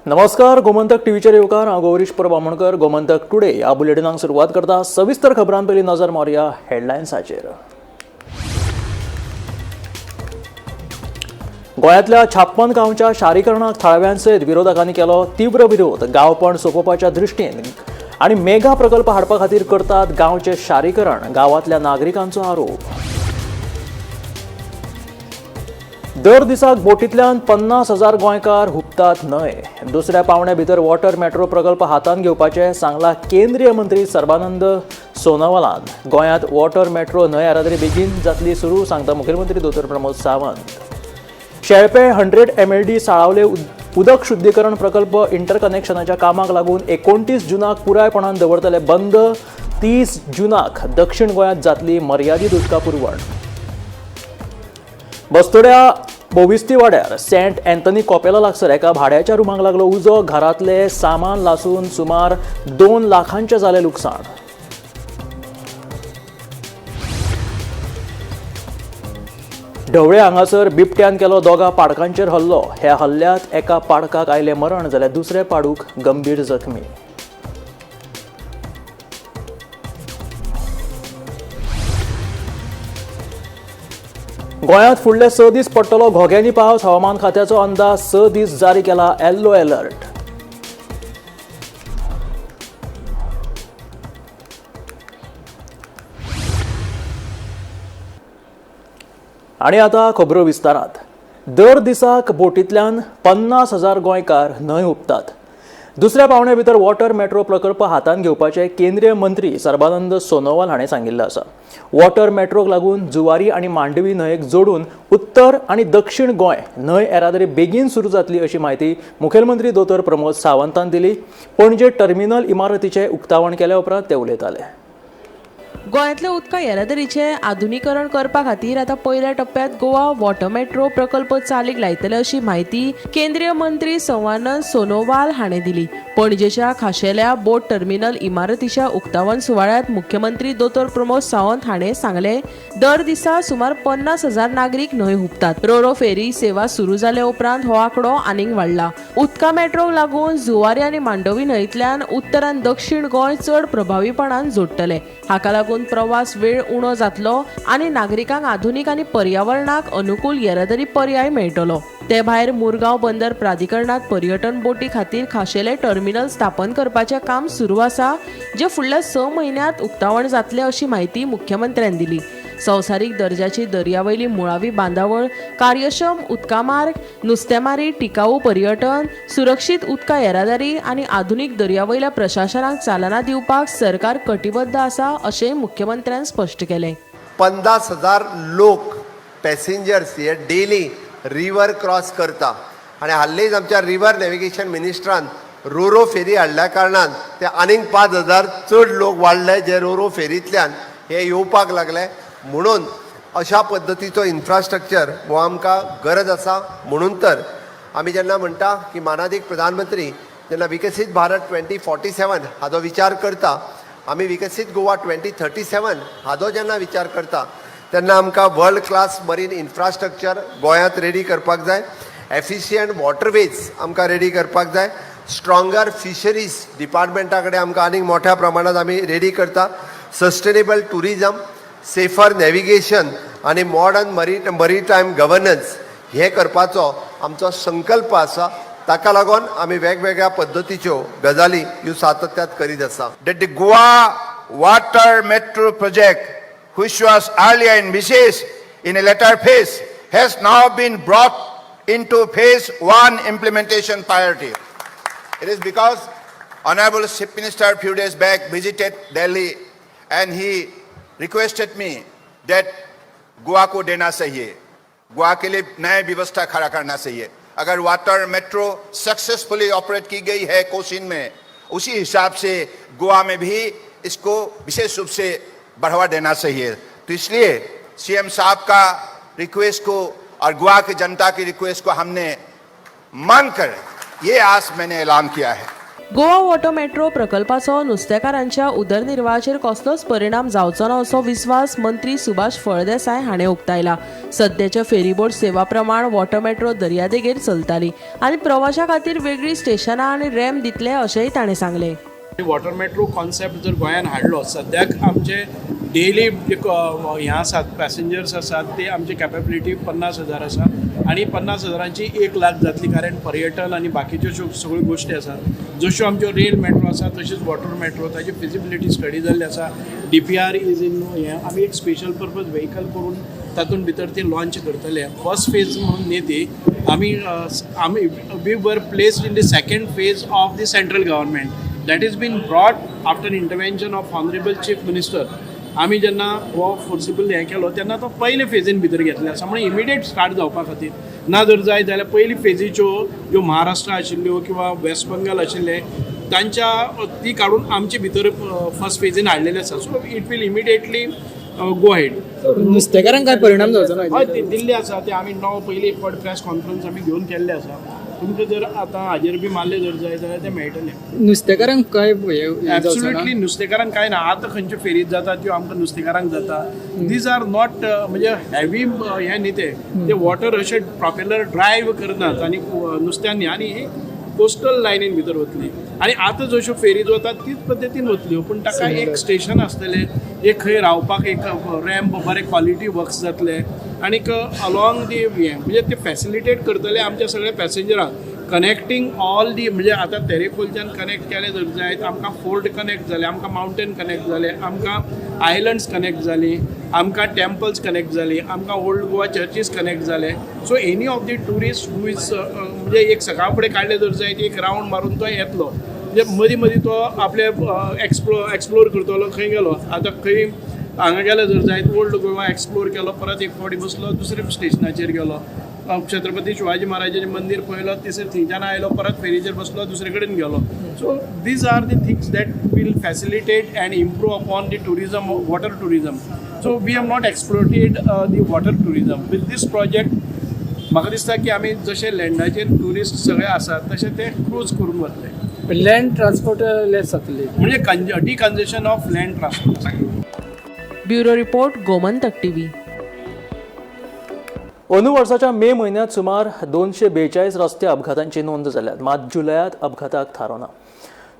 नमस्कार, गोमंतक टीव्हीच्या येवकार हांव गौरीश परबामणकर. गोमंतक टुडे ह्या बुलेटिनाक सुरवात करता. सविस्तर खबरां पयलीं नजर मारया हेडलायन्साचेर. गोंयांतल्या 56 गांवच्या शारीकरणाक थळाव्यां सयत विरोधकांनी केलो तीव्र विरोध. गांवपण सोंपोवपाच्या दृश्टीन आनी मेगा प्रकल्प हाडपा खातीर करतात गांवचे शारीकरण, गांवांतल्या नागरिकांचो आरोप. दर दिसाक बोटींतल्यान 50,000 गोंयकार हुबतात न्हय. दुसऱ्या पावंड्या भितर वॉटर मेट्रो प्रकल्प हातांत घेवपाचे सांगला केंद्रीय मंत्री सर्बानंद सोनोवालान. गोंयांत वॉटर मेट्रो न्हय येरादारी बेगीन जातली सुरू, सांगता मुखेलमंत्री दोतोर प्रमोद सावंत. शेळपे 100 MLD साळावले उदक शुद्धीकरण प्रकल्प इंटरकनेक्शनाच्या कामाक लागून 29 जुनाक पुरायपणान दवरतले बंद. 30 जुनाक दक्षिण गोंयांत जातली मर्यादीत उदका पुरवण. बस्तोड्या बोविस्ती वाड्यार सेंट अँथनी कॉपेला लागसर एका भाड्याच्या रुमाक लागलो उजो. घरातले सामान लासून सुमार 2 लाखांचे जाले लुकसाण. ढवळे हांगासर बिबट्यान केलो दोगा पाडकांचेर हल्लो. ह्या हल्ल्यांत एका पाडकाक आयले मरण जाल्यार दुसरे पाडूक गंभीर जखमी. गोंयांत फुडले 6 दीस पडटलो घोग्यांनी पावस. हवामान खात्याचो अंदाज 6 दीस जारी केला येल्लो अलर्ट. आनी आतां खबरो विस्तारात. दर दिसाक बोटींतल्यान 50,000 गोंयकार न्हय हुबतात. दुसऱ्या पावंड्या भितर वॉटर मेट्रो प्रकल्प हातांत घेवपाचे केंद्रीय मंत्री सर्बानंद सोनोवाल हाणें सांगिल्लें आसा. वॉटर मेट्रोक लागून जुवारी आनी मांडवी न्हंयेक जोडून उत्तर आनी दक्षिण गोंय न्हंय येरादारी बेगीन सुरू जातली अशी म्हायती मुखेलमंत्री दोतोर प्रमोद सावंतान दिली. पणजे टर्मिनल इमारतीचें उक्तावण केल्या उपरांत ते उलयताले. गोंयांतल्या उदका येरादारीचें आधुनीकरण करपा खातीर आतां पयल्या टप्प्यात गोवा वॉटर मेट्रो प्रकल्प चालीक लायतले अशी म्हायती केंद्रीय मंत्री सर्बानंद सोनोवाल हाणें दिली. पणजेच्या खाशेल्या बोट टर्मिनल इमारतीच्या उक्तावण सुवाळ्यात मुख्यमंत्री दोतोर प्रमोद सावंत हाणें सांगलें, दर दिसा सुमार 50,000 नागरीक न्हय हुबतात. रोरो फेरी सेवा सुरू जाले उपरांत हो आंकडो आनीक वाडला. उदका मेट्रोक लागून जुवारी आनी मांडवी न्हंयतल्यान उत्तर आनी दक्षिण गोंय चड प्रभावीपणान जोडटले. हाका लागून प्रवास वेळ उणो जातलो आनी नागरिकांक आधुनीक आनी पर्यावरणाक अनुकूल येरादारी पर्याय मेळटलो. ते भायर मुरगांव बंदर प्राधिकरणात पर्यटन बोटी खातीर खाशेले टर्मिनल स्थापन करपाचें काम सुरू आसा, जे फुडल्या 6 म्हयन्यांत उक्तावण जातले अशी म्हायती मुख्यमंत्र्यान दिली. संवसारीक दर्जाची दर्यावयली मुळावी बांदावळ, कार्यक्षम उदका मार्ग, नुस्तेमारी, टिकाऊ पर्यटन, सुरक्षीत उदका येरादारी आनी आधुनीक दर्यावयल्या प्रशासनाक चालना दिवपाक सरकार कटिबद्ध आसा अशेंय मुख्यमंत्र्यान स्पश्ट केलें. 50,000 लोक पॅसेंजर्स हे डेली रिवर क्रॉस करता आनी हाल्लीच आमच्या रिवर नॅविगेशन मिनिस्ट्रान रोरो फेरी हाडल्या कारणान ते आनीक 5,000 चड लोक वाडले जे रोरो फेरींतल्यान हे येवपाक लागले. म्हणून अशा पद्दतीचो इन्फ्रास्ट्रक्चर हो आमकां गरज आसा. म्हणून तर आमी जेन्ना म्हणटा की मानादीक प्रधानमंत्री जेन्ना विकसीत भारत 2047 हाचो विचार करता, आमी विकसीत गोवा 2037 हाचो जेन्ना विचार करता तेन्ना आमकां वर्ल्ड क्लास मरीन इन्फ्रास्ट्रक्चर गोंयांत रेडी करपाक जाय. एफिशियंट वॉटरवेज आमकां रेडी करपाक जाय. स्ट्रॉंगर फिशरीज डिपार्टमेंटा कडेन आमकां आनीक मोठ्या प्रमाणात आमी रेडी करता. सस्टेनेबल टुरिजम, सेफर नॅविगेशन आनी मॉडर्न मरीटायम गव्हर्नन्स हे करपाचो आमचो संकल्प आसा. ताका लागून आमी वेगवेगळ्या पद्दतीच्यो गजाली ह्यो सातत्यात करीत आसा. That the Goa water metro project, which was earlier envisaged in a later phase, has now been brought into phase 1 implementation priority. It is because Honorable Chief Minister few days back visited Delhi and he requested me that Goa को देना चाहिए, गोवा के लिए नई व्यवस्था खड़ा करना चाहिए. अगर water metro successfully operate की गई है कोसीन में, उसी हिसाब से गोवा में भी इसको विशेष रूप से बढ़ावा देना चाहिए. तो इसलिए सीएम साहब का रिक्वेस्ट को और गोवा की जनता की रिक्वेस्ट को हमने मानकर ये आज मैंने ऐलान किया है. गोवा वॉटर मेट्रो प्रकल्पाचो नुस्तेकारांच्या उदरनिर्वाहाचेर कसलोच परिणाम जावचो ना असो विस्वास मंत्री सुभाष फळदेसाय हाणें उक्तायला. सद्याच्या फेरीबोट सेवा प्रमाण वॉटर मेट्रो दर्यादेगेर चलताली आनी प्रवाशां खातीर वेगळी स्टेशनां आनी रॅम्प दितले अशेंय ताणें सांगलें. वॉटर मेट्रो कॉन्सेप्ट जर गोंयान हाडलो, सद्याक आमचे डेली हे आसात पॅसेंजर्स आसात ते आमची कॅपेबिलिटी 50,000 आसा आणि 50,000ची 1,00,000 जातली, कारण पर्यटन आणि बाकीच्यो सगळ्यो गोश्टी आसात. जश्यो आमच्यो रेल मेट्रो आसा तशीच वॉटर मेट्रो, ताची फिजिबिलिटी स्टडी जाल्ली आसा. DPR इज इन हें आमी एक स्पेशल पर्पज व्हेकल करून तातूंत भितर ती लॉन्च करतले. फर्स्ट फेज म्हणून न्ही ती आमी we were placed in the second phase of the central government that is been brought after intervention of honourable chief minister. आमी जेन्ना हो फोर्सिबल हें केलो तेन्ना तो पयले फेजीन भितर घेतले आसा, म्हणजे इमिडिएट स्टार्ट जावपा खातीर. ना जर जाय जाल्यार पयली फेजीच्यो ज्यो महाराष्ट्र आशिल्ल्यो किंवा वेस्ट बंगाल आशिल्ले तांच्या ती काडून आमचे भितर फर्स्ट फेजीन हाडलेले आसा. So it will immediately go हेड. नुस्तेकारांक काय परिणाम जावचो ना? हय, ते दिल्ले आसा ते आमी पयली एक फावट प्रेस कॉन्फरन्स आमी घेवन केल्ले आसा. तुमकां जर आतां हाजेर बी मारले जर जाय जाल्यार ते मेळटले. नुस्तेकारांक काय जावचो ना? एब्सोल्युटली नुस्तेकारांक काय ना. आतां खंयच्यो फेरीत जाता त्यो आमकां नुस्तेकारांक जाता. दीज आर नॉट म्हणजे हॅवी हें न्ही ते वॉटर अशें प्रॉपेलर ड्रायव्ह करनात आनी नुस्त्यांनी आनी कोस्टल लायनीन भितर वतली. आनी आतां जश्यो फेरीत वतात तीच पद्दतीन वतल्यो, पूण ताका एक स्टेशन आसतलें, एक खंय रावपाक एक रॅम्प, बरें क्वॉलिटी वर्क्स जातले आनीक अलॉंग दी हें म्हणजे ते फॅसिलिटेट करतले आमच्या सगळ्या पॅसेंजरांक. कनेक्टींग ऑल दी म्हणजे आतां तेरेखोलच्यान कनेक्ट केले जर जायत, आमकां फोर्ट कनेक्ट जाले, आमकां मावंटेन कनेक्ट जाले, आमकां आयलंड्स कनेक्ट जाली, आमकां टेम्पल्स कनेक्ट जाली, आमकां ओल्ड गोवा चर्चीस कनेक्ट जाले. So any of the tourist who is म्हणजे एक सकाळ फुडें काडले जर जायत एक रावंड मारून तो येतलो, म्हणजे मदीं मदीं तो आपले एक्सप्लोर करतलो. खंय गेलो आतां खंय हांगा गेले जर जायत ओल्ड गोवा एक्सप्लोर केलो, परत एक फावटी बसलो दुसऱ्या स्टेशनाचेर गेलो, छत्रपती शिवाजी महाराजाचें मंदिर पळयलो, थंयच्यान आयलो, परत फेरीचेर बसलो, दुसरे कडेन गेलो. So these are the things that will facilitate and improve upon the tourism, water tourism. So we have not exploited the water tourism. With this project म्हाका दिसता की आमी जशे लँडाचेर टुरिस्ट सगळे आसात तशे ते क्रूज करून वतले. लँड ट्रान्सपोर्ट लेस जातली म्हणजे decongestion of land transport. Bureau report, Gomantak TV. अंदू वर्साच्या मे म्हयन्यांत सुमार 242 रस्ते अपघातांची नोंद जाल्यात, मात जुलयात अपघाताक थारो ना.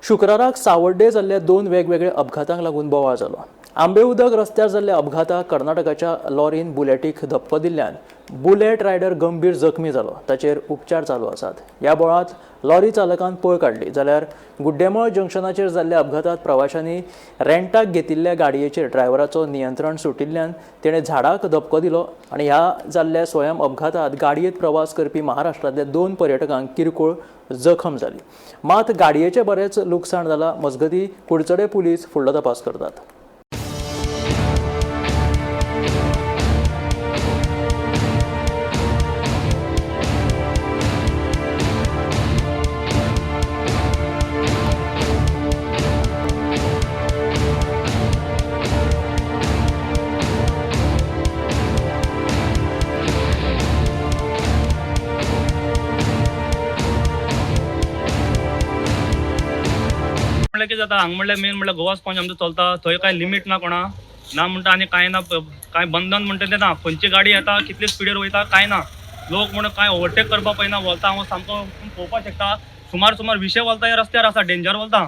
शुक्राराक सावर्डे जाल्ल्या 2 वेगवेगळ्या अपघातांक लागून बोवाळ जालो. आंबेउदक रस्त्यार जाल्ल्या अपघाताक कर्नाटकाच्या लॉरीन बुलेटीक धप्को दिल्ल्यान बुलेट रायडर गंभीर जखमी जालो, ताचेर उपचार चालू आसात. ह्या बोळांत लॉरी चालकान पळ काडली. जाल्यार गुड्डेमळ जंक्शनाचेर जाल्ल्या अपघातात प्रवाशांनी रेंटाक घेतिल्ल्या गाडयेचेर ड्रायव्हराचो नियंत्रण सुटिल्ल्यान तेणें झाडाक धपको दिलो आनी ह्या जाल्ल्या स्वयं अपघातात गाडयेंत प्रवास करपी महाराष्ट्रांतल्या 2 पर्यटकांक किरकोळ जखम जाली. मात गाडयेचें बरेंच लुकसाण जालां. मजगतीं कुडचडे पुलीस फुडलो तपास करतात. म्हणल्यार कितें जाता, हांगा म्हणल्यार मेन म्हणल्यार गोवा स्पॉन्ज आमचो चलता, थंय कांय लिमीट ना कोणा ना म्हणटा आनी कांय ना, कांय बंधन म्हणटा तें ना. खंयची गाडी येता, कितले स्पिडीर वयता कांय ना. लोक म्हणून कांय ओवरटेक करपा पळयना. वलता हांव सामको पळोवपाक शकता, सुमार 20 वलता ह्या रस्त्यार आसा, डेंजर वलता.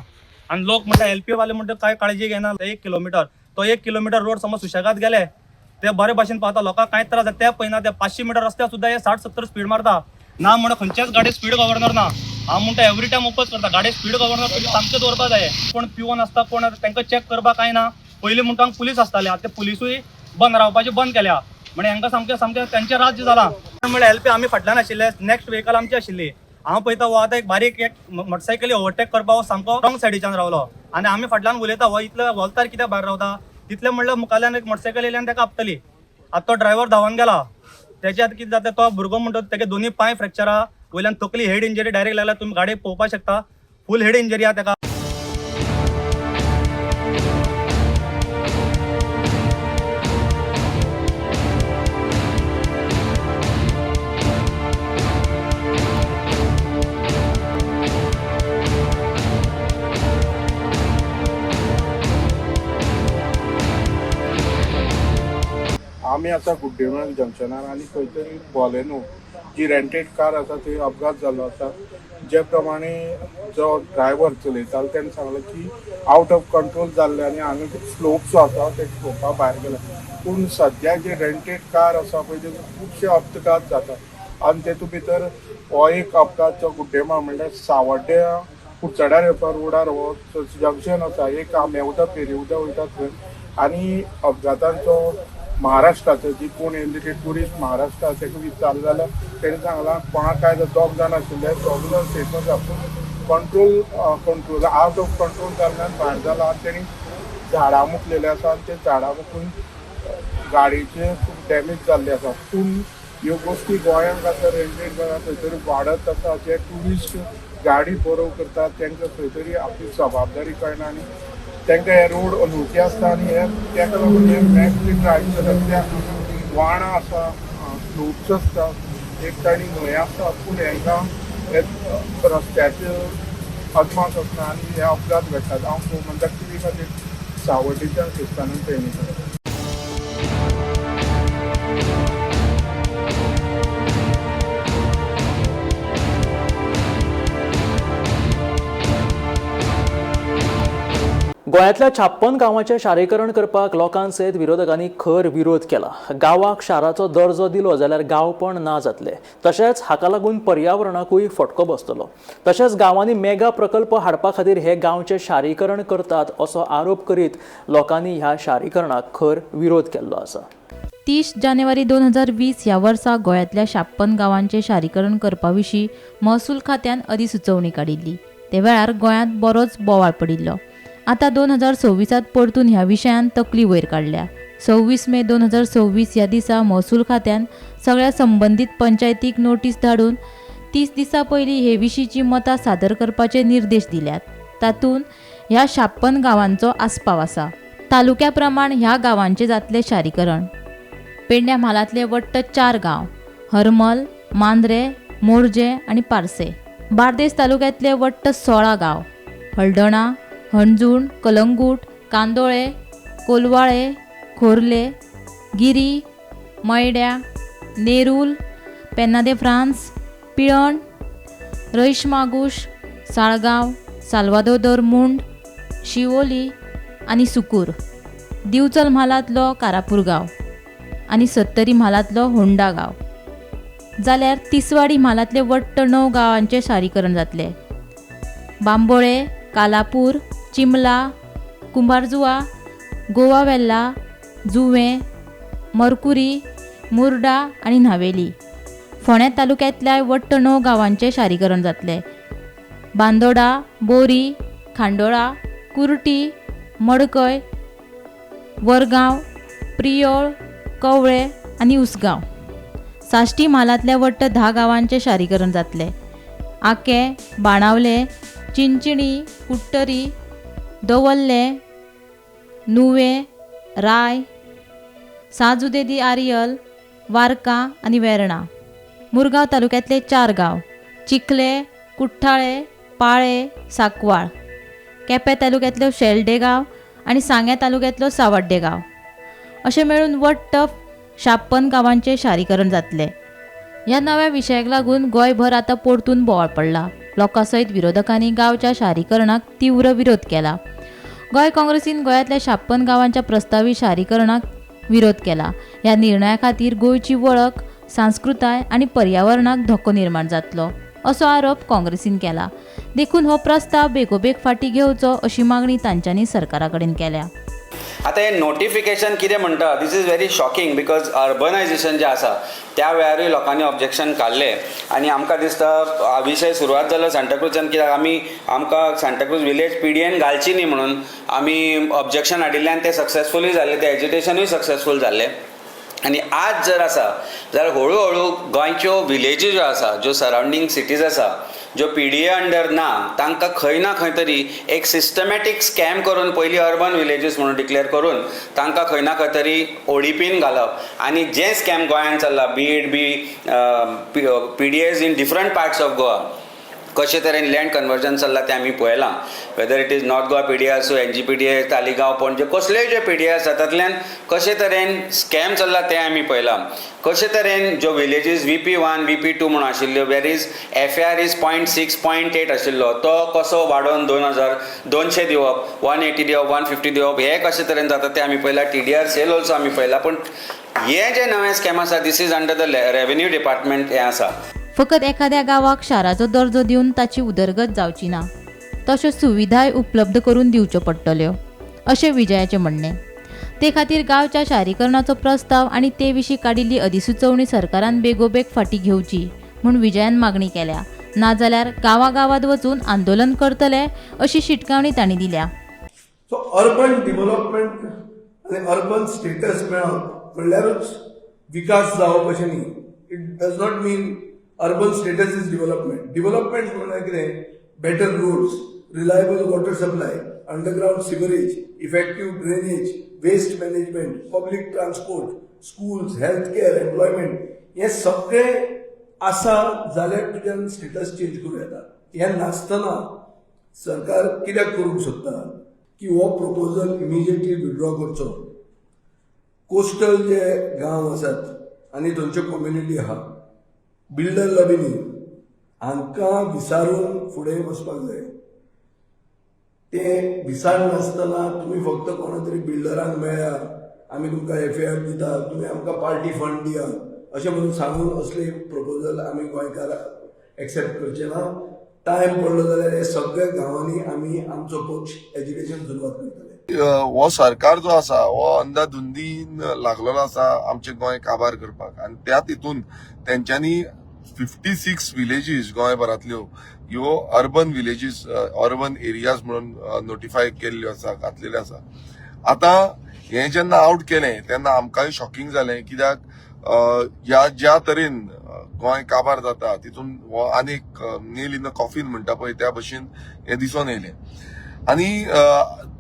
आनी लोक म्हणटा LP वाले म्हणटा कांय काळजी घेना. 1 किलोमिटर तो 1 किलोमिटर रोड समज सुशेगाद गेले ते बरे भाशेन पावता, लोकांक कांय त्रास जाता ते पळयना. ते 500 मीटर रस्त्यार सुद्दां हे 60-70 स्पीड मारता. ना म्हणून खंयच्याच गाडी स्पीड गव्हर्नर ना. हांव म्हणटा एवरी टायम ओपन करता, गाडी स्पीड गव्हर्नर सामकें दवरपा जाय. कोण पिवन आसता, कोण तांकां चॅक करपा कांय ना. पयलीं म्हणटा पुलीस आसताले, आतां ते पुलिसूय बंद केल्या. म्हणजे हांकां सामकें तेंचें राज्य जालां. म्हणल्यार LP आमी फाटल्यान आशिल्ले, नेक्स्ट व्हेकल आमची आशिल्ली. हांव पळयता हो आतां एक बारीक एक मोटरसायकली ओवरटेक करपाक हो सामको रॉंग सायडीच्यान रावलो आनी आमी फाटल्यान उलयता हो इतलो वलतार कित्याक भायर रावता. तितलें म्हणल्यार मुखाल्यान एक मोटरसायकल येयल्यान ताका आपतली. आतां तो ड्रायव्हर धांवन गेला. तेच्या कितें जाता, तो भुरगो म्हणटा तेगे दोनी पांय फ्रॅक्चरा, वयल्यान तकली हेड इंजरी डायरेक्ट लागल्या. तुम्ही गाडयेक पळोवपाक शकता, फूल हेड इंजरी आहा ताका. आमी आसा गुड्डेमाळ जंक्शनार आनी खंय तरी बॉलेनो जी रेंटेड कार आसा थंय अपघात जाल्लो आसा. जे प्रमाणे जो ड्रायव्हर चलयतालो तेणें सांगलें की आउट ऑफ कंट्रोल जाल्ले आनी हांगा स्लोप जो आसा ते स्लोपा भायर गेला. पूण सद्या जे रेंटेड कार आसा पळय तेतून खुबशे अपघात जाता आनी तेतूंत भितर हो एक अपघात जो गुड्डेमाळ म्हणल्यार सावड्ड्या कुडचड्यार येवपा रोडार हो जंक्शन आसा एक मेवदा पेरिवदा वयता थंय आनी अपघातांचो महाराष्ट्राचो जी कोण येयल्ली ते ट्युरिस्ट महाराष्ट्रा ताका विचारलें जाल्यार तेणें सांगलां कोणाक काय दोग जाण आशिल्ले दोग जाण सेफच आपूण कंट्रोल आउट ऑफ कंट्रोल जाल्ल्यान भायर जाला आनी तेणी झाडां मुकलेलीं आसा आनी ते झाडां मुकून गाडयेचे खूब डॅमेज जाल्ले आसा. पूण ह्यो गोश्टी गोंयांत आतां रेंटेड खंय तरी वाडत आसा. जे ट्युरिस्ट गाडी बरोव करतात तांकां खंय तरी आपली जबाबदारी कळना आनी तांकां हे रोड अनवळखी आसता आनी हे ताका लागून हे मॅक्सली ड्रायव्ह करतात. त्या वाणां आसा स्लोप्स आसता एक सायडीन न्हंय आसता पूण हांकां हे रस्त्याचे अदमास आसना आनी हे अपघात घडटात. हांव गोमंतक टीव्ही खातीर सावड्डेच्यान क्रिस्तानंद पेडणेकर. गोंयांतल्या 56 गांवांचें शारीकरण करपाक लोकांसयत विरोधकांनी खर विरोध केला. गांवाक शाराचो दर्जो दिलो जाल्यार गांवपण ना जातले. तशेंच हाका लागून पर्यावरणाकूय फटको बसतलो. तशेंच गांवांनी मेगा प्रकल्प हाडपा खातीर हे गांवचे शारीकरण करतात असो आरोप करीत लोकांनी ह्या शारीकरणाक खर विरोध केल्लो आसा. 30 जानेवारी 2020 ह्या वर्सा गोंयांतल्या 56 गांवांचे शारीकरण करपा विशीं महसूल खात्यान अधिसुचोवणी काडिल्ली. ते वेळार गोंयांत बरोच बोवाळ पडिल्लो. आतां 2026 परतून ह्या विशयान तकली वयर काडल्या. 26 मे 2026 ह्या दिसा महसूल खात्यान सगळ्या संबंधीत पंचायतीक नोटीस धाडून 30 दिसां पयलीं हे विशींची मतां सादर करपाचे निर्देश दिल्यात. तातूंत ह्या 56 गांवांचो आस्पाव आसा. तालुक्या प्रमाण ह्या गांवांचे जातले शारीकरण. पेडण्या म्हालांतले वट्ट 4 गांव हरमल, मांद्रे, मोरजे आनी पार्से. बार्देस तालुक्यांतले वट्ट 16 गांव हळदणा, हणजूण, कलंगूट, कांदोळे, कोलवाळे, खोर्ले, गिरी, मैड्या, नेरूल, पेन्ना दे फ्रांस, पिळण, रईशमागुश, साळगांव, साल्वादोर दरमुंड, शिवोली आनी सुकूर. दिवचल म्हालांतलो कारापूर गांव आनी सत्तरी म्हालांतलो होंडा गांव. जाल्यार तिसवाडी म्हालांतले वट्ट 9 गांवांचे शारीकरण जातले. बांबोळे, कालापूर, चिमला, कुंभारजुआ, गोवा वेल्ला, जुवे, मरकुरी, मुर्डा आनी न्हावेली. फोंड्या तालुक्यांतल्या वट्ट 9 गांवांचे शारीकरण जातले. बांदोडा, बोरी, खांडोळा, कुर्टी, मडकय, वरगांव, प्रियोळ, कवळे आनी उसगांव. साश्टी म्हालांतल्या वट्ट 10 गांवांचे शारीकरण जातले. आके, बाणावले, चिंचिणी, कुट्टरी, दवल्ले, नुवे, राय, साजुदेदी आरियल, वारका आनी वेर्णा. मुरगांव तालुक्यांतले 4 गांव चिखले, कुठ्ठाळे, पाळे, साकवाळ. केपें तालुक्यांतलो शेल्डे गांव आनी सांगे तालुक्यांतलो सावड्डे गांव. अशें मेळून वट्ट 56 गांवांचे शारीकरण जातले. ह्या नव्या विशयाक लागून गोंयभर आतां परतून बोवाळ पडला. लोकांसयत विरोधकांनी गांवच्या शारीकरणाक तीव्र विरोध केला. गोंय काँग्रेसीन गोंयांतल्या 56 गांवांच्या प्रस्तावी शारीकरणाक विरोध केला. ह्या निर्णया खातीर गोंयची वळख, सांस्कृताय आनी पर्यावरणाक धोको निर्माण जातलो असो आरोप काँग्रेसीन केला. देखून हो प्रस्ताव बेगोबेग फाटी घेवचो अशी मागणी तांच्यांनी सरकारा कडेन केल्या. आतां हें नोटिफिकेशन कितें म्हणटा this is very shocking because urbanization जें आसा त्या वेळारूय लोकांनी ऑब्जेक्शन काडलें आनी आमकां दिसता विशय सुरवात जालो सांताक्रूजान कित्याक आमकां सांताक्रूज विलेज PDN घालची न्ही म्हणून आमी ऑब्जेक्शन हाडिल्लें आनी तें सक्सेसफुली जाल्लें. तें एज्युटेशनूय सक्सेसफूल जाल्लें. आनी आज जर आसा जाल्यार हळू हळू गोंयच्यो विलेजीस ज्यो आसा ज्यो सरावंडींग सिटीज आसा ज्यो PDA अंडर ना तांकां खंय ना खंय तरी एक सिस्टमॅटीक स्कॅम करून पयलीं अर्बन विलेजीस म्हणून डिक्लेअर करून तांकां खंय ना खंय तरी ओडिपीन घालप आनी जें स्कॅम गोंयांत चल्लां बी PDAs in different parts of Goa कशे तरेन लँड कन्वर्जन चल्लां तें आमी पळयलां. Whether it is north Goa PDR आसूं, NGPDA, तालिगांव, पणजे, कसलेय जे PDR आसा तातूंतल्यान कशे तरेन स्कॅम चल्ला तें आमी पळयलां. कशे तरेन ज्यो विलेजीस VP1, VP2 म्हणून आशिल्ल्यो, वेर इज FAR इज 0.6, 0.8 आशिल्लो, तो कसो वाडोवन 200 दिवप, 180 दिवप, 150 दिवप, हे कशे तरेन जाता तें आमी पळयलां. TDR सेल ऑल्सो आमी पळयलां. पूण हे जे नवे स्कॅम आसा this is under the revenue department हें आसा. फकत एखाद्या गावाक शाराचो दर्जो दिवन ताची उदरगत जावची ना, तश्यो सुविधाय उपलब्ध करून दिवच्यो पडटल्यो अशें विजयाचें म्हणणें. ते खातीर गांवच्या शारीकरणाचो प्रस्ताव आनी ते विशीं काडिल्ली अधिसुचोवणी सरकारान बेगोबेग फाटीं घेवची म्हूण विजयान मागणी केल्या. नाजाल्यार गांवागांवांत वचून आंदोलन करतले अशी शिटकावणी तांणी दिल्या. सो अर्बन डेव्हलपमेंट आनी अर्बन स्टेटस मेळप म्हणल्यारूच विकास जावप अशें न्ही. It does not mean urban status is development. Development म्हणल्यार कितें? Better roads, reliable water supply, underground sewerage, effective drainage, waste management, public transport, schools, health care, employment, हे सगळें आसा जाल्यार तुज्यान स्टेटस चेंज करूं येता. हें नासतना सरकार कित्याक करूंक सोदता की हो प्रपोजल इमिजिएटली विथड्रॉ करचो. कोस्टल जे गांव आसात आनी थंयच्यो कम्युनिटी आहा, बिल्डर लॉबीनी हांकां विचारून फुडें वचपाक जाय. ते विचारनासतना तुमी फक्त कोणा तरी बिल्डरांक मेळ्या, आमी तुमकां FAR दिता, तुमी आमकां पार्टी फंड दिया अशें म्हणून सांगून असले प्रपोजल आमी गोंयकार एक्सेप्ट करचे ना. टायम पडलो जाल्यार हे सगळ्या गांवांनी आमी आमचो पक्ष एज्युकेशन सुरवात करतले. हो सरकार जो आसा हो अंधाधुंदीन लागलेलो आसा आमचे गोंय काबार करपाक, आनी त्या तितून तेंच्यांनी 56 विलेजीस गोंयभरांतल्यो ह्यो अर्बन विलेजीस, अर्बन एरियाज म्हणून नोटिफाय केल्ल्यो आसा, घातलेल्यो आसा. आतां हे जेन्ना आउट केलें तेन्ना आमकांय शॉकिंग जालें, कित्याक ह्या ज्या तरेन गोंय काबार जाता तितून हो आनीक नेल इन द कॉफीन म्हणटा पळय त्या भशेन हें दिसून येयलें. आनी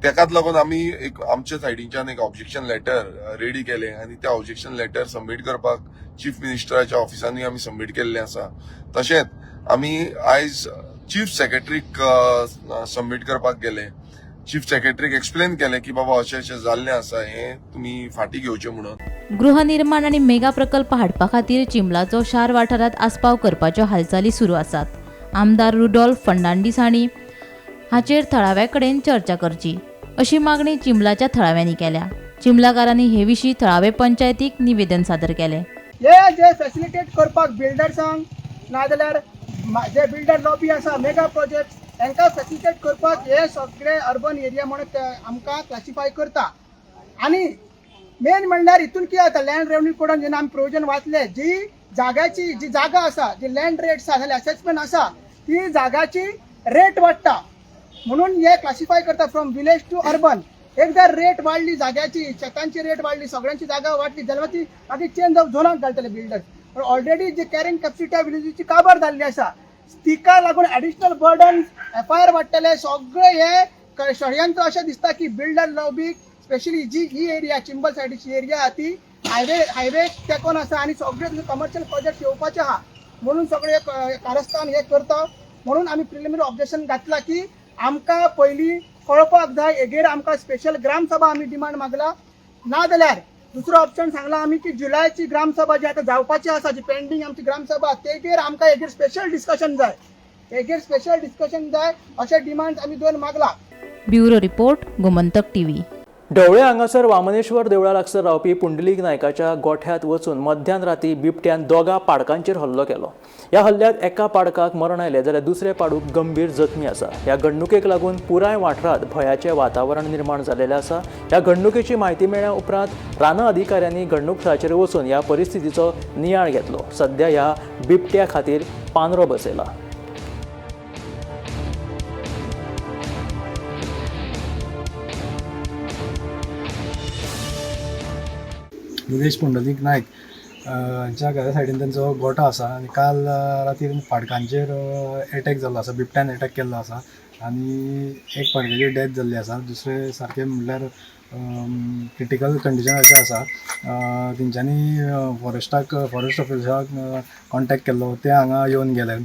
तेकाच लागून आमी एक आमच्या सायडीच्यान एक ऑब्जेक्शन लेटर रेडी केलें आनी तें ऑब्जेक्शन लेटर सबमीट करपाक चीफ मिनिस्टराच्या ऑफिसांनी आमी सबमीट केल्लें आसा. तशेंच आमी आयज चीफ सेक्रेटरीक सबमीट करपाक गेले. चीफ सेक्रेटरीक एक्सप्लेन केलें की बाबा अशें अशें जाल्लें आसा, हें तुमी फाटीं घेवचें म्हणून. गृहनिर्माण आनी मेगा प्रकल्प हाडपा खातीर चिंबलाचो शार वाठारांत आस्पाव करपाच्यो हालचाली सुरू आसात. आमदार रुडॉल्फ फर्नांडीस हांणी हाचेर थळाव्या कडेन चर्चा करची अशी मागणी चिंबलाच्या थळाव्यांनी केल्या. चिंबलाकारांनी हे विशीं थळावे पंचायतीक निवेदन सादर केलें. हे जे फॅसिलिटेट करपाक बिल्डर्सांक नाजाल्यार जे बिल्डर लॉबी आसा, मेगा प्रोजेक्ट, तांकां फॅसिलिटेट करपाक हे सगळे अर्बन एरिया म्हणून आमकां क्लासिफाय करता. आनी मेन म्हणल्यार हितून कितें जाता, लँड रेव्हन्यू कोडान जेन्ना आमी प्रोविजन वाचले, जी जागा आसा, जी लँड रेट्स आसा जाल्यार असेसमेंट आसा, ती जागाची रेट वाडटा म्हणून हे क्लासिफाय करता फ्रॉम विलेज टू अर्बन. एकदा रेट वाडली जाग्याची, शेतांची रेट वाडली, सगळ्यांची जागा वाडली जाल्यार ती मागीर चेंज ऑफ झोनाक घालतले बिल्डर्स. पण ऑलरेडी जी कॅरिंग कॅपॅसिटी विलेजीची काबार जाल्ली आसा, तिका लागून ॲडिशनल बर्डन, FIR वाडटले. सगळे हे षडयंत्र अशें दिसता की बिल्डर लॉबीक स्पेशली जी ही एरिया चिंबल सायडीची एरिया आहा ती हायवे तेकोन आसा आनी सगळे कमर्शियल प्रोजेक्ट येवपाचे आहा म्हणून सगळे कारस्थान हे करता. म्हणून आमी प्रिलिमिनरी ऑब्जेक्शन घातला की आमकां पयलीं कळपाक जाय. हेजेर आमकां स्पेशल ग्रामसभा आमी डिमांड मागला. नाजाल्यार दुसरो ऑप्शन सांगला आमी की जुलायची ग्रामसभा जी आतां जावपाची आसा, जी पेंडींग आमची ग्रामसभा, तेजेर आमकां हेजेर स्पेशल डिस्कशन जाय अशें डिमांड आमी दोन मागला. Bureau report, Gomantak TV. Dhavali हांगासर वामनेश्वर देवळा लागसर रावपी पुंडलीक नायकाच्या गोठ्यांत वचून मध्यान राती बिबट्यान दोगा पाडकांचेर हल्लो केलो. ह्या हल्ल्यात एका पाडकाक मरण आयलें जाल्यार दुसरे पाडूक गंभीर जखमी आसा. ह्या घडणुकेक लागून पुराय वाठारांत भयाचें वातावरण निर्माण जाल्लें आसा. ह्या घडणुकेची म्हायती मेळ्ळ्या उपरांत रान अधिकाऱ्यांनी घडणूक थळाचेर वचून ह्या परिस्थितीचो नियाळ घेतलो. सध्या ह्या बिबट्या खातीर पानरो बसयला. निलेश पुंडलीक नायक च्या घरा सायडीन त्यांचो गोठो आसा आनी काल रातीर पाडकांचेर एटॅक जाल्लो आसा, बिबट्यान एटॅक केल्लो आसा आनी एक पाडक्याची डेथ जाल्ली आसा. दुसरे सारकें म्हणल्यार क्रिटिकल कंडिशनाचे आसा. तेंच्यांनी फॉरेस्ट ऑफिसाक कॉन्टेक्ट केल्लो, ते हांगा येवन गेले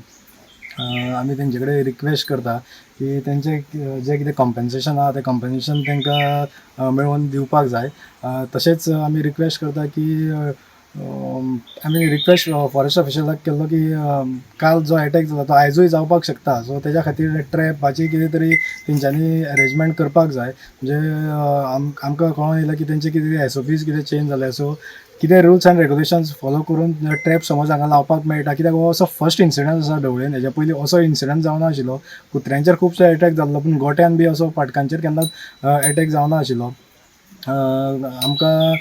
आमी तेंचे कडेन रिक्वेस्ट करता की तेंचे जे कितें कॉम्पेन्सेशन आहा तें कॉम्पेन्सेशन तांकां मेळोवन दिवपाक जाय. तशेंच आमी रिक्वेस्ट करता की आमी रिक्वेस्ट फॉरेस्ट ऑफिशलाक केल्लो की काल जो अटॅक जालो तो आयजूय जावपाक शकता, सो तेज्या खातीर ट्रॅपाची कितें तरी तेंच्यांनी अरेंजमेंट करपाक जाय. म्हणजे आमकां कळोन येयला की तेंचे कितें SOPs कितें चेंज जाले, सो कितें रुल्स एंड रेग्युलेशन्स फॉलो करून ट्रॅप समज हांगा लावपाक मेळटा. कित्याक हो असो फर्स्ट इन्सिडंट आसा ढवळेन, हेज्या पयलीं असो इन्सिडंट जावना आशिल्लो. कुत्र्यांचेर खुबसो अटॅक जाल्लो पूण गोट्यान बी असो पाटकांचेर केन्नाच अटॅक जावना आशिल्लो. आमकां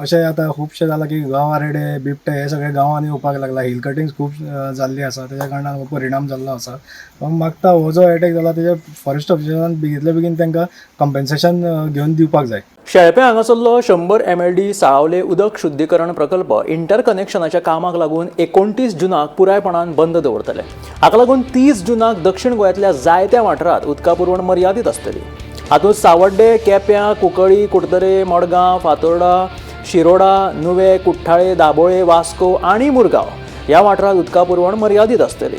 अशें आतां खुबशें जालां की गांवारेडे बिबटे हे सगळे गांवांनी येवपाक लागला. हिल कटिंग्स खूब जाल्ली आसा, तेज्या कारणान हो परिणाम जाल्लो आसा. मागता हो जो अटॅक जाला तेजे फॉरेस्ट ऑफिसरान बेगींतल्या बेगीन तांकां कॉम्पेन्सेशन घेवन दिवपाक जाय. शेळपे हांगासरलो 100 MLD साळावले उदक शुद्धीकरण प्रकल्प इंटरकनेक्शनाच्या कामाक लागून 29 जुनाक पुरायपणान बंद दवरतले. हाका लागून 30 जुनाक दक्षिण गोंयांतल्या जायत्या वाठारांत उदका पुरवण मर्यादीत आसतली. हातूंत सावड्डे, केप्यां, कुंकळ्ळी, कुडतरे, मडगांव, फातोर्डा, शिरोडा, नुवें, कुठ्ठाळे, दाबोळे, वास्को आनी मुरगांव ह्या वाठारांत उदका पुरवण मर्यादीत आसतली.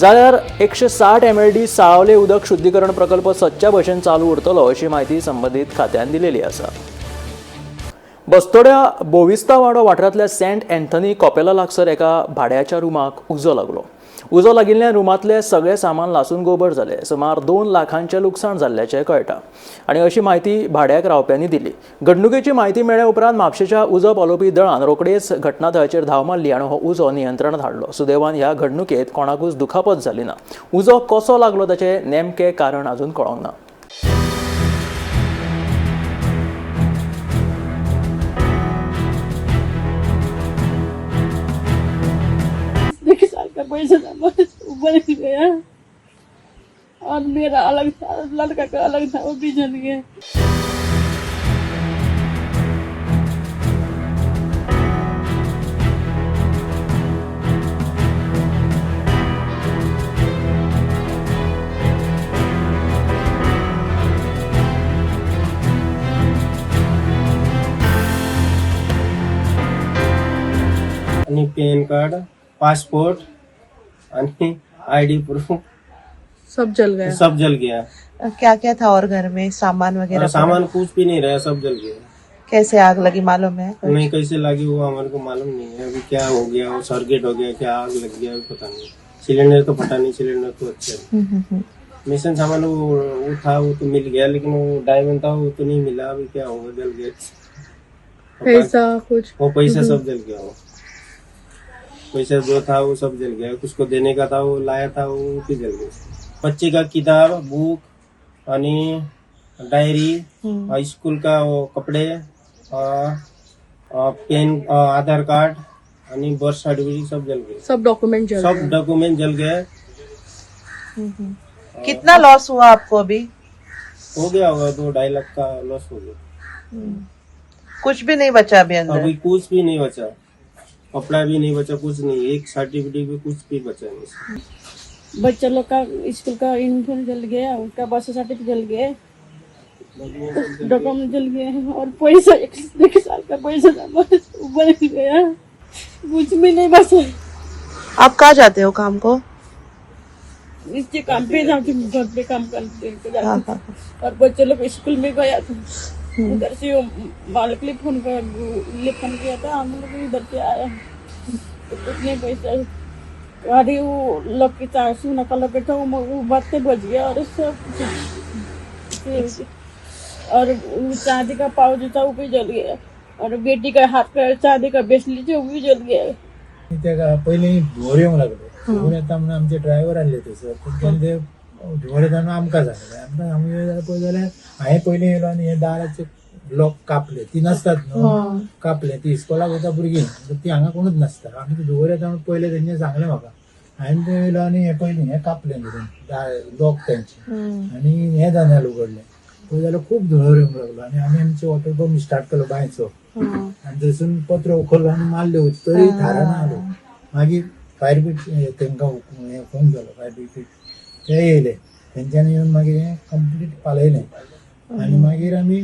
जाल्यार 160 MLD साळावले उदक शुद्धीकरण प्रकल्प सदच्या भशेन चालू उरतलो अशी माहिती संबंदीत खात्यान दिलेली आसा. बस्तोड्या बोविस्ता वाडो वाठारांतल्या सेंट एंथनी कॉपेला लागसर एका भाड्याच्या रुमाक उजो लागलो. उजो लागिल्ल्या रुमांतले सगळे सामान लासून गोबर जाले. सुमार 2 लाखांचें लुकसाण जाल्ल्याचें कळटा आनी अशी म्हायती भाड्याक रावप्यांनी दिली. घडणुकेची म्हायती मेळ्ळे उपरांत म्हापशेच्या उजो पालोवपी दळान रोखडेच घटनाथळाचेर धांव मारली आनी हो उजो नियंत्रणांत हाडलो. सुदैवान ह्या घडणुकेंत कोणाकूच दुखापत जाली ना. उजो कसो लागलो ताचें नेमकें कारण अजून कळोंक ना. का पैसा ऊपर गया और मेरा अलग था, लड़का का अलग था, वो भी जल गया. आणि पॅन कार्ड, पासपोर्ट आणि ID प्रूफ सब जल गया. सब जल गया. क्या क्या था और घर में सामान वगैरह? सामान कुछ भी नहीं रहा, सब जल गया. कैसे आग लगी मालूम है? नहीं, कैसे लगी वो हमारे को मालूम नहीं है. अभी क्या हो गया, वो सर्किट हो गया, क्या आग लग गया पता नहीं. सिलेंडर तो फटा नहीं, सिलेंडर तो अच्छा. मिशन सामान वो था, वो तो मिल गया, लेकिन वो डायमंड था वो तो नहीं मिला. अभी क्या होगा, जल गया. पैसा कुछ, वो पैसा सब जल गया. वो पैसा जो था वो सब जल गया. उसको देने का था, वो लाया था, वो भी जल गया. बच्चे का किताब, बुक आणि डायरी, स्कूल का वो कपड़े, पेन, आधार कार्ड आणि बर्थ सर्टिफिकेट सब जल गए. सब डॉक्यूमेंट जल गए. कितना लॉस हुआ आपको अभी? हो गया होगा 2-2.5 लाख का लॉस हो गया. कुछ भी नहीं बचा अभी अंदर? अभी कुछ भी नहीं बचा, कपड़ा भी नहीं बचा, कुछ नहीं. एक सर्टिफिकेट भी कुछ भी बचा नहीं. बच्चा लोग का स्कूल का यूनिफॉर्म जल गया, उसका बर्थ सर्टिफिकेट जल गए, डॉक्यूमेंट जल गए और पैसा 1 साल का पैसा ऊपर गया. कुछ भी नहीं बचा. आप कहाँ जाते हो काम को? नीचे काम पे जाते, घर पे काम करते और बच्चे लोग स्कूल में गया था. उधर से मालिक ने फोन किया था, हम लोग इधर से आया. तो कुछ नहीं पैसा. गाड़ी वो लोग की सुना का लोग था, वो बात बच गया और सब. और चांदी का पाउच था वो भी जल गया और बेटी का हाथ का चांदी का ब्रेसलेट वो भी जल गया. पहिले धुवर येवंक लागले. धुवर येता म्हणून आमचे ड्रायव्हर आसले थंयसर, पूण ते धुवर येता म्हणून आमकां सांगले. आमकां आमी जाल्यार पळय जाल्यार हांवें पयलीं येयलो आनी हे दाराचे ब्लॉक कापले. ती नासतात न्हू, कापले. ती इस्कॉलाक वयता भुरगीं, ती हांगा कोणूच नासता. आमी ते धुवर येता म्हणून पयले तेंचे सांगलें म्हाका. हांवें ते येयलो आनी हे पयलीं हे कापले लॉक तेंचे आनी हे जनेल उगडले. पळय जाल्यार खूब धुवर येवंक लागलो आनी आमी आमचे वॉटर पंप स्टार्ट केलो बांयचो आनी थंयसून पत्र उखल्लो आनी मारले, तरी थाराना आलो. मागीर फायर ब्रिगेड तांकां फोन केलो. फायर ब्रिगेड ते येयले. तेंच्यांनी येवन मागीर हें कंप्लीट पालयलें आनी मागीर आमी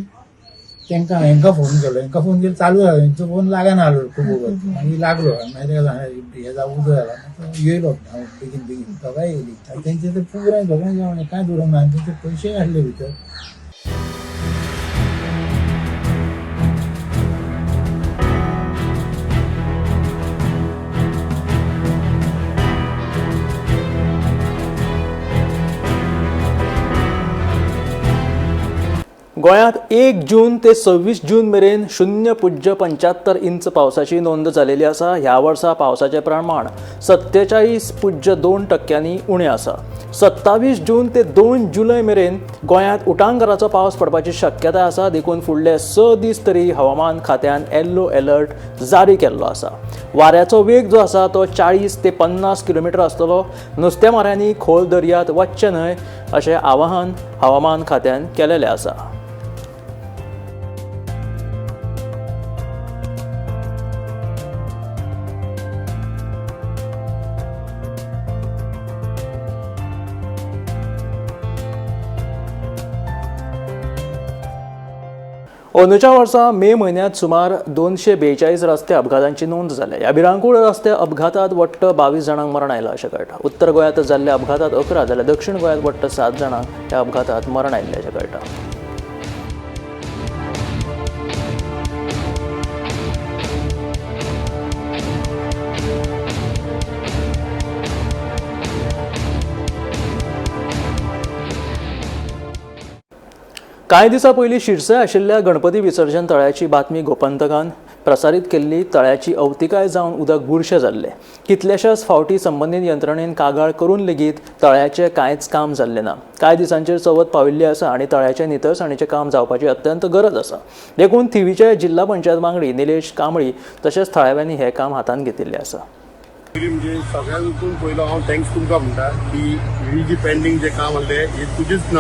तांकां हांकां फोन केलो, हांकां फोन केलो चालू जालो, हांचो फोन लागना जालो खूब वगत, मागीर लागलो, मागीर हे जावं उदो जाला येयलो हांव बेगीन दोगांय येयली, तेंचे ते पुराय दोगांय जेवण कांय दवरूंक ना, तेंचे पयशे हाडले भितर. गोंयांत 1 जून ते 26 जून मेरेन 0.75 इंच पावसाची नोंद जालेली आसा. ह्या वर्सा पावसाचें प्रमाण 47.2% उणें आसा. 27 जून ते 2 जुलय मेरेन गोंयांत उटंगाराचो पावस पडपाची शक्यताय आसा. देखून फुडले 6 दीस तरी हवामान खात्यान येल्लो अलर्ट जारी केल्लो आसा. वाऱ्याचो वेग जो आसा तो 40 ते 50 किलोमीटर आसतलो. नुस्तेमाऱ्यांनी खोल दर्यांत वचचें न्हय अशें आवाहन हवामान खात्यान केलेलें आसा. अंदूच्या वर्सा मे म्हयन्यांत सुमार 242 रस्ते अपघातांची नोंद जाल्या. ह्या भिरांकूळ रस्ते अपघातात वट्ट 22 जाणांक मरण आयलां अशें कळटा. उत्तर गोंयांत जाल्ल्या अपघातात 11 जाल्यार दक्षिण गोंयांत वट्ट 7 जाणांक ह्या अपघातात मरण आयिल्लें अशें कळटा. कांय दिसां पयलीं शिरसाय आशिल्ल्या गणपती विसर्जन तळ्याची बातमी गोपंतकान प्रसारीत केल्ली. तळ्याची अवतिकाय जावन उदक बुरशें जाल्लें. कितल्याशाच फावटी संबंदीत यंत्रणेन कागाळ करून लेगीत तळ्याचें कांयच काम जाल्लें ना. कांय दिसांचेर चवथ पाविल्ली आसा आनी तळ्याचें नितळसाणीचें काम जावपाची अत्यंत गरज आसा. देखून थिवीचे जिल्हा पंचायत वांगडी निलेश कांबळी तशेंच थळाव्यांनी हें काम हातांत घेतिल्लें आसा. म्हणजे सगळ्यांकून पयलो हांव थँक्स तुमकां म्हणटा की ही जी पेंडींग जे काम आसलें हे तुजेच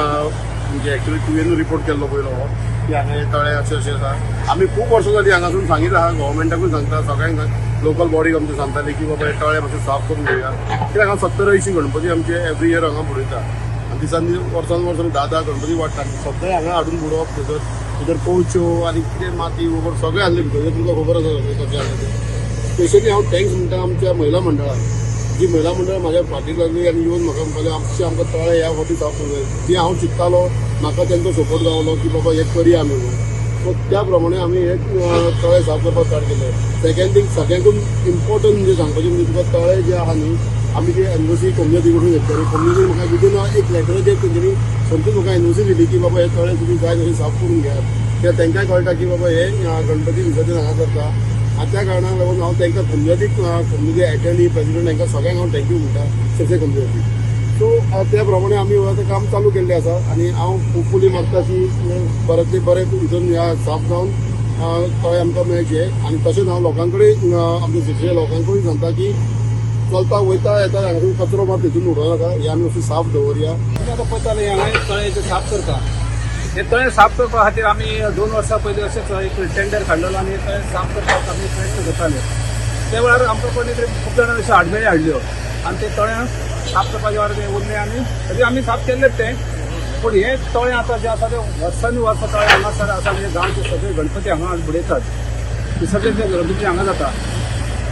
म्हणजे एक्चुअली तुवें रिपोर्ट केल्लो पयलो की हांगा हे तळे अशें आसा. आमी खूब वर्सां जालीं हांगासून सांगितलें आहा, गव्हर्मेंटाकूय सांगता, सगळ्यांक लोकल बॉडीक आमचे सांगताले की बाबा हे तळे मातशें साफ करून घेवया. कित्याक हांगा 70-80 गणपती आमचे एवरी इयर हांगा बुडयता आनी दिसांनी वर्सान 10 गणपती वाडटा. सगळे हांगा हाडून बुडोवप भितर कोवच्यो आनी कितें माती वगैरे सगळें आहलें भितर. तुमकां खबर आसा कशें आहलें तें. स्पेशली हांव थँक्स म्हणटा आमच्या महिला मंडळाक, जी महिला मंडळ म्हाज्या फाटीक लागली आनी येवन म्हाका म्हणपालें आमकां तळे ह्या फावटी साफ करूंक जाय. जी हांव चिंततालो, म्हाका तेंचो सपोर्ट गावलो की बाबा हें करया आमी म्हणून. सो त्या प्रमाणे आमी हे तळे साफ करपाक स्टार्ट केले. सेकंड थींग सगळ्यांकून इम्पॉर्टंट म्हणजे सांगपाचें म्हणजे तुका तळे जे आहा न्ही आमी जे एनओसी कम्युनिटी कडून घेतले. कम्युनिटी म्हाका विदीन एक लेटराचेर तेंच्यांनी समजून म्हाका एनओसी दिली की बाबा हे तळे तुमी जाय तशें साफ करून घेयात. कित्याक तांकांय कळटा की बाबा हे गणपती विसर्जन हांगा करता. आनी त्या कारणाक लागून हांव तांकां कम्युनिटी एटर्नी प्रेसिडेंट हांकां सगळ्यांक हांव थँक्यू म्हणटा सेसे कम्युनिटी. सो त्या प्रमाणे आमी आतां काम चालू केल्लें आसा आनी हांव होपफुली मागता की बऱ्यांतले बरें हितून साफ जावन तळे आमकां मेळचे. आनी तशेंच हांव लोकां कडेन आमच्या शिक्षे लोकां कडेन सांगता की चलता वयता येता हांगा कचरो मात तितून उडोवं नाका, हे आमी मातशें साफ दवरया. आतां पळयताले हांगा तळे साफ करता. हे तळे साफ करपा खातीर आमी 2 वर्सां पयलीं अशेंच एक टेंडर काडलेलो आनी तळे साफ करपाक आमी प्रयत्न करताले. त्या वेळार आमकां कोणी तरी खूब जाणां अश्यो आडमेळी हाडल्यो आनी ते तळे साफ करपाच्या वेळार ते उरले आनी तरी आमी साफ केल्लेच तें. पूण हे तळे आतां जे आसा ते वर्सांनी वर्सां तळे हांगासर आसा म्हणजे गांवचे सगळे गणपती हांगा बुडयतात. ते सगळे ते गणपती हांगा जाता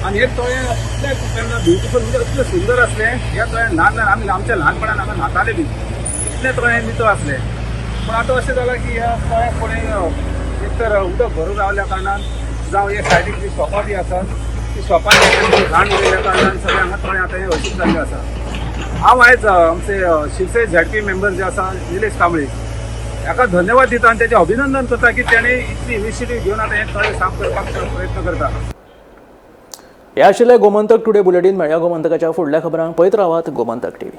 आनी हे तळे इतले तेन्ना ब्युटिफूल म्हणजे इतले सुंदर आसले. ह्या तळ्यान ल्हान आमी आमच्या ल्हानपणान हांगा न्हाताले बी. इतले तळे नितळ आसले. पूण आतां अशें जालां की ह्या तळ्याक कोणें एक तर उदक भरून रावल्या कारणान जावं हे सायडीक जी शॉपां बी आसात ती शॉपांनी घाण उडयल्या कारणान सगळे हांगा तळे आतां हे अशीच जाल्लें आसा. हांव आयज आमचे शिवसेना झॅडपी मेंबर जे आसा निलेश कांबळे हाका धन्यवाद दिता आनी तेजें अभिनंदन करता की तेणें इतली इनिशिएटीव घेवन आतां हे तळे साफ करपाक प्रयत्न करता. हे आशिल्लें गोमंतक टुडे बुलेटीन. मेळया गोमंतकाच्या फुडल्या खबरांक पळयत रावात गोमंतक TV.